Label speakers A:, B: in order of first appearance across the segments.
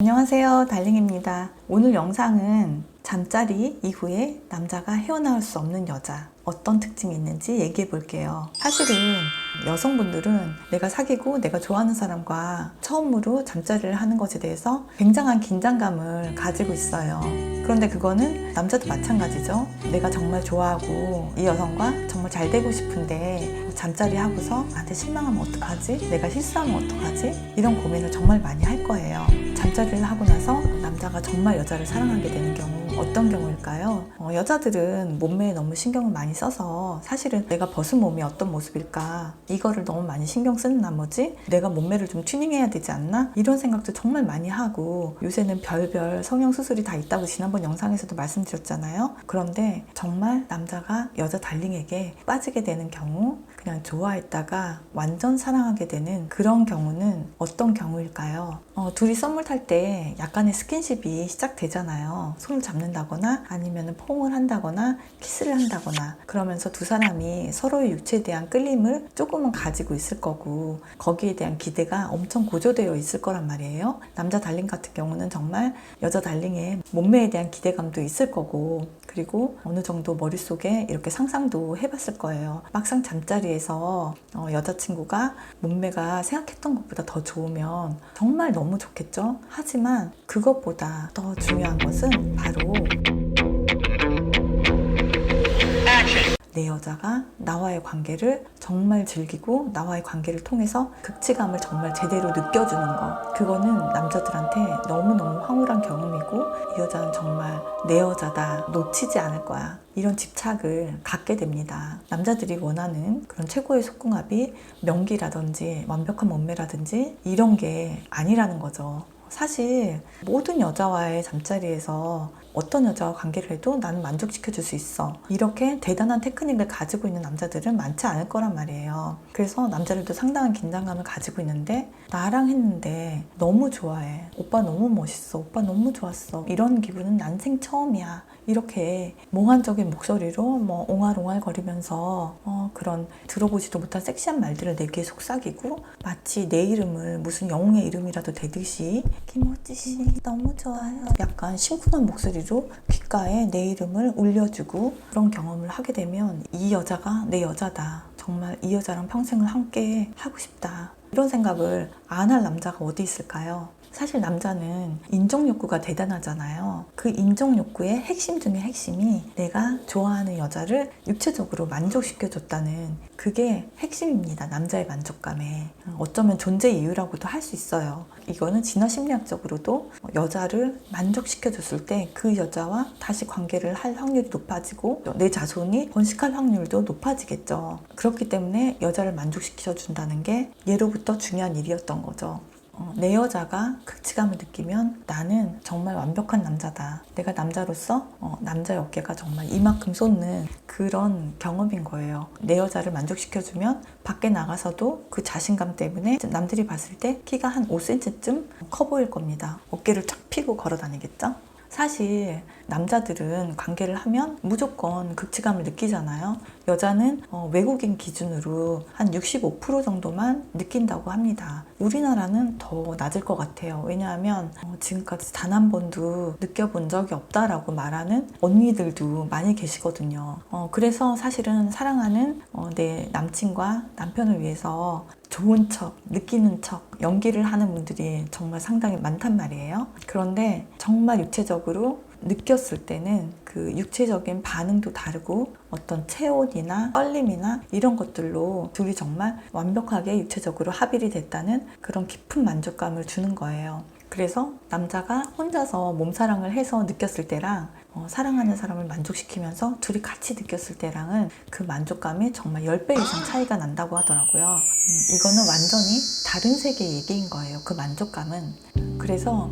A: 안녕하세요, 달링입니다. 오늘 영상은 잠자리 이후에 남자가 헤어나올 수 없는 여자, 어떤 특징이 있는지 얘기해 볼게요. 사실은 여성분들은 내가 사귀고 내가 좋아하는 사람과 처음으로 잠자리를 하는 것에 대해서 굉장한 긴장감을 가지고 있어요. 그런데 그거는 남자도 마찬가지죠. 내가 정말 좋아하고 이 여성과 정말 잘 되고 싶은데 잠자리 하고서 나한테 실망하면 어떡하지? 내가 실수하면 어떡하지? 이런 고민을 정말 많이 할 거예요. 잠자리를 하고 나서 남자가 정말 여자를 사랑하게 되는 경우 어떤 경우일까요? 여자들은 몸매에 너무 신경을 많이 써서 사실은 내가 벗은 몸이 어떤 모습일까 이거를 너무 많이 신경 쓰는 나머지 내가 몸매를 좀 튜닝해야 되지 않나? 이런 생각도 정말 많이 하고 요새는 별별 성형수술이 다 있다고 지난번 영상에서도 말씀드렸잖아요. 그런데 정말 남자가 여자 달링에게 빠지게 되는 경우 그냥 좋아했다가 완전 사랑하게 되는 그런 경우는 어떤 경우일까요? 둘이 썸을 탈 때 약간의 스킨십이 시작되잖아요. 손을 잡는다거나 아니면 포옹을 한다거나 키스를 한다거나 그러면서 두 사람이 서로의 육체에 대한 끌림을 조금은 가지고 있을 거고 거기에 대한 기대가 엄청 고조되어 있을 거란 말이에요. 남자 달링 같은 경우는 정말 여자 달링의 몸매에 대한 기대감도 있을 거고 그리고 어느 정도 머릿속에 이렇게 상상도 해봤을 거예요. 막상 잠자리에서 여자친구가 몸매가 생각했던 것보다 더 좋으면 정말 너무 좋겠죠? 하지만 그것보다 더 중요한 것은 바로 내 여자가 나와의 관계를 정말 즐기고 나와의 관계를 통해서 극치감을 정말 제대로 느껴주는 거. 그거는 남자들한테 너무너무 황홀한 경험이고 이 여자는 정말 내 여자다. 놓치지 않을 거야. 이런 집착을 갖게 됩니다. 남자들이 원하는 그런 최고의 속궁합이 명기라든지 완벽한 몸매라든지 이런 게 아니라는 거죠. 사실 모든 여자와의 잠자리에서 어떤 여자와 관계를 해도 나는 만족시켜줄 수 있어. 이렇게 대단한 테크닉을 가지고 있는 남자들은 많지 않을 거란 말이에요. 그래서 남자들도 상당한 긴장감을 가지고 있는데 나랑 했는데 너무 좋아해. 오빠 너무 멋있어. 오빠 너무 좋았어. 이런 기분은 난생 처음이야. 이렇게 몽환적인 목소리로 옹알옹알 거리면서 그런 들어보지도 못한 섹시한 말들을 내게 속삭이고 마치 내 이름을 무슨 영웅의 이름이라도 되듯이 김호찌씨 너무 좋아요. 약간 심쿵한 목소리로 귓가에 내 이름을 울려주고 그런 경험을 하게 되면 이 여자가 내 여자다. 정말 이 여자랑 평생을 함께 하고 싶다. 이런 생각을 안 할 남자가 어디 있을까요? 사실 남자는 인정욕구가 대단하잖아요. 그 인정욕구의 핵심 중에 핵심이 내가 좋아하는 여자를 육체적으로 만족시켜줬다는 그게 핵심입니다. 남자의 만족감에. 어쩌면 존재 이유라고도 할 수 있어요. 이거는 진화심리학적으로도 여자를 만족시켜줬을 때 그 여자와 다시 관계를 할 확률이 높아지고 내 자손이 번식할 확률도 높아지겠죠. 그렇기 때문에 여자를 만족시켜준다는 게 예로부터 중요한 일이었던 거죠. 내 여자가 극치감을 느끼면 나는 정말 완벽한 남자다. 내가 남자로서 남자의 어깨가 정말 이만큼 솟는 그런 경험인 거예요. 내 여자를 만족시켜주면 밖에 나가서도 그 자신감 때문에 남들이 봤을 때 키가 한 5cm쯤 커 보일 겁니다. 어깨를 쫙 펴고 걸어 다니겠죠? 사실 남자들은 관계를 하면 무조건 극치감을 느끼잖아요. 여자는 외국인 기준으로 한 65% 정도만 느낀다고 합니다. 우리나라는 더 낮을 것 같아요. 왜냐하면 지금까지 단 한 번도 느껴본 적이 없다라고 말하는 언니들도 많이 계시거든요. 그래서 사실은 사랑하는 내 남친과 남편을 위해서 좋은 척, 느끼는 척, 연기를 하는 분들이 정말 상당히 많단 말이에요. 그런데 정말 육체적으로 느꼈을 때는 그 육체적인 반응도 다르고 어떤 체온이나 떨림이나 이런 것들로 둘이 정말 완벽하게 육체적으로 합일이 됐다는 그런 깊은 만족감을 주는 거예요. 그래서 남자가 혼자서 몸사랑을 해서 느꼈을 때랑 사랑하는 사람을 만족시키면서 둘이 같이 느꼈을 때랑은 그 만족감이 정말 10배 이상 차이가 난다고 하더라고요. 이거는 완전히 다른 세계의 얘기인 거예요. 그 만족감은. 그래서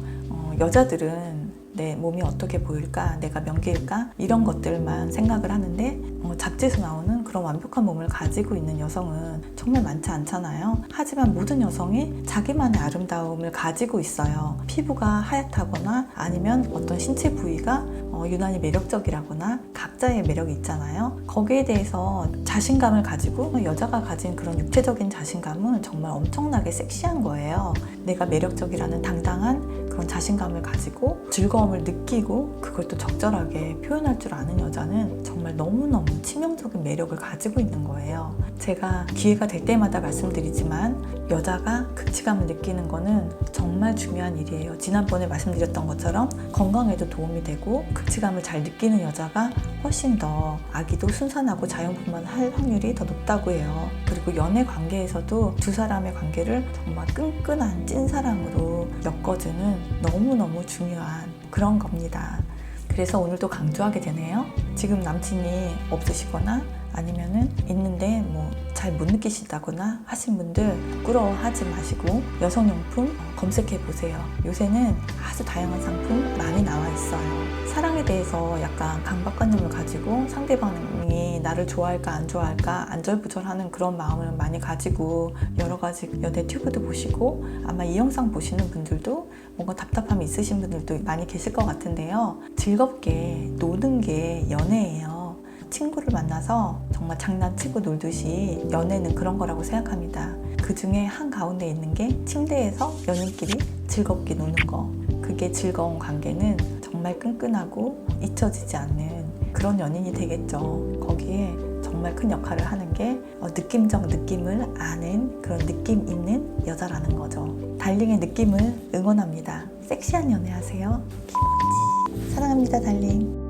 A: 여자들은 내 몸이 어떻게 보일까? 내가 명기일까? 이런 것들만 생각을 하는데 잡지에서 나오는 그런 완벽한 몸을 가지고 있는 여성은 정말 많지 않잖아요. 하지만 모든 여성이 자기만의 아름다움을 가지고 있어요. 피부가 하얗다거나 아니면 어떤 신체 부위가 유난히 매력적이라거나 각자의 매력이 있잖아요. 거기에 대해서 자신감을 가지고 여자가 가진 그런 육체적인 자신감은 정말 엄청나게 섹시한 거예요. 내가 매력적이라는 당당한 그런 자신감을 가지고 즐거움을 느끼고 그걸 또 적절하게 표현할 줄 아는 여자는 정말 너무너무 치명적인 매력을 가지고 있는 거예요. 제가 기회가 될 때마다 말씀드리지만 여자가 극치감을 느끼는 거는 정말 중요한 일이에요. 지난번에 말씀드렸던 것처럼 건강에도 도움이 되고 극치감을 잘 느끼는 여자가 훨씬 더 아기도 순산하고 자연분만할 확률이 더 높다고 해요. 그리고 연애 관계에서도 두 사람의 관계를 정말 끈끈한 찐사랑으로 엮어주는 너무너무 중요한 그런 겁니다. 그래서 오늘도 강조하게 되네요. 지금 남친이 없으시거나 아니면은 있는데 잘 못 느끼시다거나 하신 분들 부끄러워하지 마시고 여성용품 검색해 보세요. 요새는 아주 다양한 상품 많이 나와 있어요. 사랑에 대해서 약간 강박관념을 가지고 상대방이 나를 좋아할까 안 좋아할까 안절부절하는 그런 마음을 많이 가지고 여러 가지 연애 튜브도 보시고 아마 이 영상 보시는 분들도 뭔가 답답함이 있으신 분들도 많이 계실 것 같은데요. 즐겁게 노는 게 연애예요. 친구를 만나서 정말 장난치고 놀듯이 연애는 그런 거라고 생각합니다. 그 중에 한가운데 있는 게 침대에서 연인끼리 즐겁게 노는 거. 그게 즐거운 관계는 정말 끈끈하고 잊혀지지 않는 그런 연인이 되겠죠. 거기에 정말 큰 역할을 하는 게 느낌적 느낌을 아는 그런 느낌 있는 여자라는 거죠. 달링의 느낌을 응원합니다. 섹시한 연애하세요. 김원지 사랑합니다, 달링.